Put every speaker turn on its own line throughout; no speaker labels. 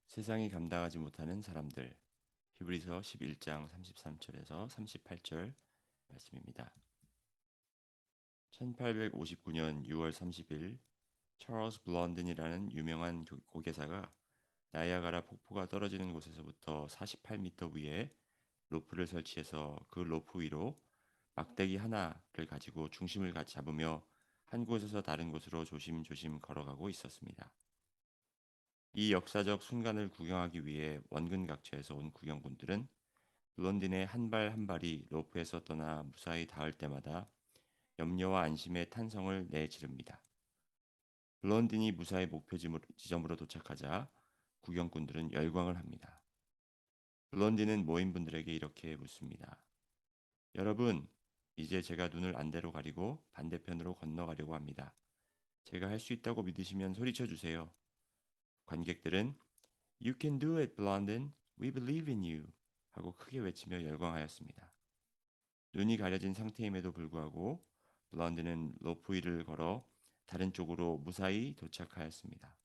세상이 감당하지 못하는 사람들. 히브리서 11장 33절에서 38절 말씀입니다. 1859년 6월 30일 찰스 블런든이라는 유명한 고개사가 나이아가라 폭포가 떨어지는 곳에서부터 48m 위에 로프를 설치해서 그 로프 위로 막대기 하나를 가지고 중심을 잡으며 한 곳에서 다른 곳으로 조심조심 걸어가고 있었습니다. 이 역사적 순간을 구경하기 위해 원근 각처에서 온 구경꾼들은 블론딘의 한 발 한 발이 로프에서 떠나 무사히 닿을 때마다 염려와 안심의 탄성을 내지릅니다. 블론딘이 무사히 목표 지점으로 도착하자 구경꾼들은 열광을 합니다. 블론딘은 모인 분들에게 이렇게 묻습니다. 여러분, 이제 제가 눈을 안대로 가리고 반대편으로 건너가려고 합니다. 제가 할 수 있다고 믿으시면 소리쳐 주세요. 관객들은 You can do it, Blondin. We believe in you. 하고 크게 외치며 열광하였습니다. 눈이 가려진 상태임에도 불구하고 블론딘은 로프 위를 걸어 다른 쪽으로 무사히 도착하였습니다.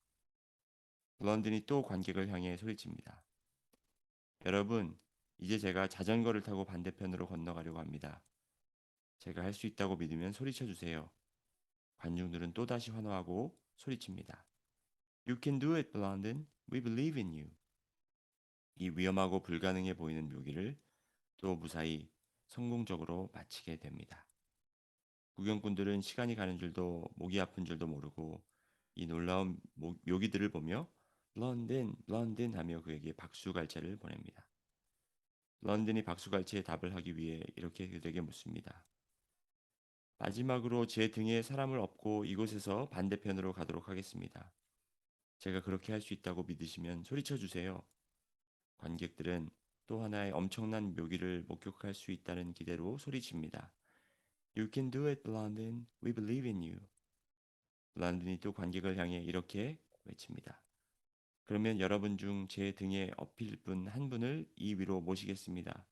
블론딘이 또 관객을 향해 소리칩니다. 여러분, 이제 제가 자전거를 타고 반대편으로 건너가려고 합니다. 제가 할 수 있다고 믿으면 소리쳐 주세요. 관중들은 또다시 환호하고 소리칩니다. You can do it, Blondin. We believe in you. 이 위험하고 불가능해 보이는 묘기를 또 무사히 성공적으로 마치게 됩니다. 구경꾼들은 시간이 가는 줄도 목이 아픈 줄도 모르고 이 놀라운 묘기들을 보며 런던, 런던 하며 그에게 박수갈채를 보냅니다. 런던이 박수갈채에 답을 하기 위해 이렇게 그들에게 묻습니다. 마지막으로 제 등에 사람을 업고 이곳에서 반대편으로 가도록 하겠습니다. 제가 그렇게 할 수 있다고 믿으시면 소리쳐 주세요. 관객들은 또 하나의 엄청난 묘기를 목격할 수 있다는 기대로 소리칩니다. You can do it, London. We believe in you. 런던이 또 관객을 향해 이렇게 외칩니다. 그러면 여러분 중 제 등에 업힐 분 한 분을 이 위로 모시겠습니다.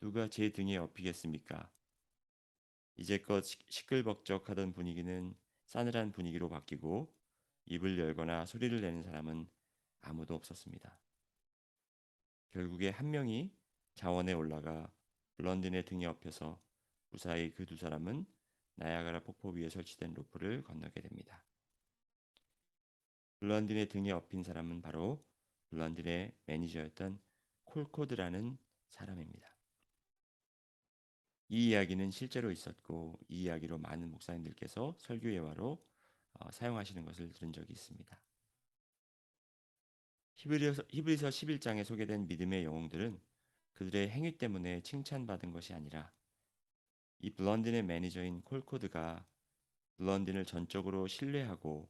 누가 제 등에 업히겠습니까? 이제껏 시끌벅적하던 분위기는 싸늘한 분위기로 바뀌고 입을 열거나 소리를 내는 사람은 아무도 없었습니다. 결국에 한 명이 자원에 올라가 블런딘의 등에 업혀서 무사히 그 두 사람은 나야가라 폭포 위에 설치된 로프를 건너게 됩니다. 블런딘의 등에 업힌 사람은 바로 블런딘의 매니저였던 콜코드라는 사람입니다. 이 이야기는 실제로 있었고 이 이야기로 많은 목사님들께서 설교 예화로 사용하시는 것을 들은 적이 있습니다. 히브리서 11장에 소개된 믿음의 영웅들은 그들의 행위 때문에 칭찬받은 것이 아니라 이 블런딘의 매니저인 콜코드가 블런딘을 전적으로 신뢰하고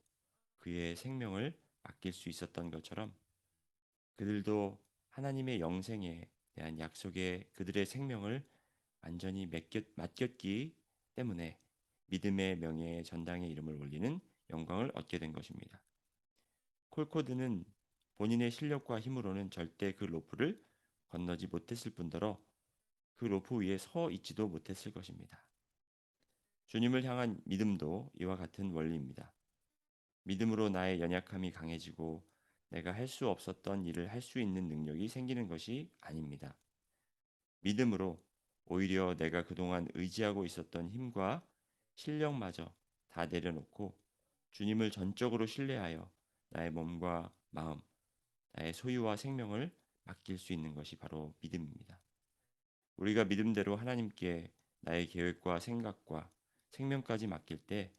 그의 생명을 맡길 수 있었던 것처럼 그들도 하나님의 영생에 대한 약속에 그들의 생명을 완전히 맡겼기 때문에 믿음의 명예의 전당에 이름을 올리는 영광을 얻게 된 것입니다. 콜코드는 본인의 실력과 힘으로는 절대 그 로프를 건너지 못했을 뿐더러 그 로프 위에 서 있지도 못했을 것입니다. 주님을 향한 믿음도 이와 같은 원리입니다. 믿음으로 나의 연약함이 강해지고 내가 할 수 없었던 일을 할 수 있는 능력이 생기는 것이 아닙니다. 믿음으로 오히려 내가 그동안 의지하고 있었던 힘과 실력마저 다 내려놓고 주님을 전적으로 신뢰하여 나의 몸과 마음, 나의 소유와 생명을 맡길 수 있는 것이 바로 믿음입니다. 우리가 믿음대로 하나님께 나의 계획과 생각과 생명까지 맡길 때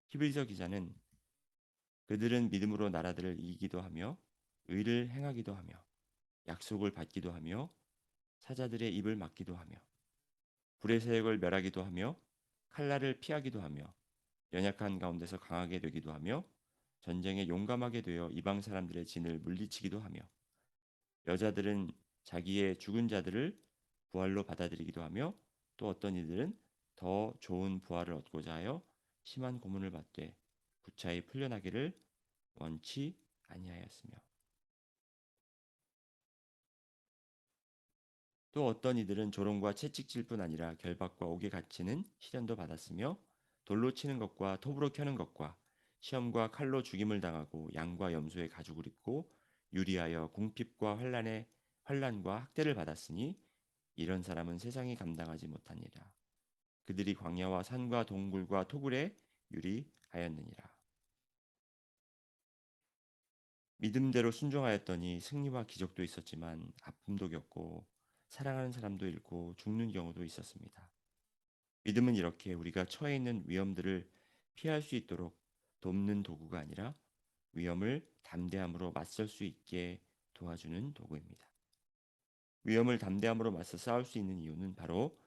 히브리서 기자는 그들은 믿음으로 나라들을 이기기도 하며 의를 행하기도 하며 약속을 받기도 하며 사자들의 입을 막기도 하며 불의 세력을 멸하기도 하며 칼날을 피하기도 하며 연약한 가운데서 강하게 되기도 하며 전쟁에 용감하게 되어 이방 사람들의 진을 물리치기도 하며 여자들은 자기의 죽은 자들을 부활로 받아들이기도 하며 또 어떤 이들은 더 좋은 부활을 얻고자 하여 심한 고문을 받되 구차히 풀려나기를 원치 아니하였으며 또 어떤 이들은 조롱과 채찍질 뿐 아니라 결박과 옥에 갇히는 시련도 받았으며 돌로 치는 것과 톱으로 켜는 것과 시험과 칼로 죽임을 당하고 양과 염소의 가죽을 입고 유리하여 궁핍과 환란과 학대를 받았으니 이런 사람은 세상이 감당하지 못하니라. 그들이 광야와 산과 동굴과 토굴에 유리하였느니라. 믿음대로 순종하였더니 승리와 기적도 있었지만 아픔도 겪고 사랑하는 사람도 잃고 죽는 경우도 있었습니다. 믿음은 이렇게 우리가 처해 있는 위험들을 피할 수 있도록 돕는 도구가 아니라 위험을 담대함으로 맞설 수 있게 도와주는 도구입니다. 위험을 담대함으로 맞서 싸울 수 있는 이유는 바로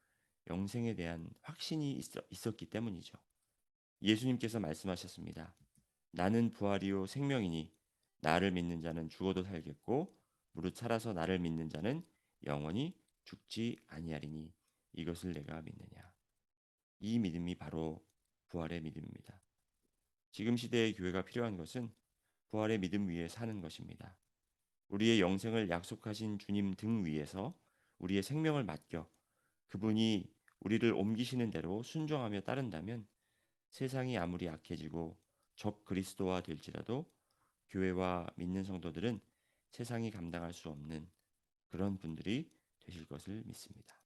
영생에 대한 확신이 있었기 때문이죠. 예수님께서 말씀하셨습니다. 나는 부활이요 생명이니 나를 믿는 자는 죽어도 살겠고 무릇 살아서 나를 믿는 자는 영원히 죽지 아니하리니 이것을 내가 믿느냐. 이 믿음이 바로 부활의 믿음입니다. 지금 시대의 교회가 필요한 것은 부활의 믿음 위에 사는 것입니다. 우리의 영생을 약속하신 주님 등 위에서 우리의 생명을 맡겨 그분이 우리를 옮기시는 대로 순종하며 따른다면 세상이 아무리 악해지고 적 그리스도화 될지라도 교회와 믿는 성도들은 세상이 감당할 수 없는 그런 분들이 되실 것을 믿습니다.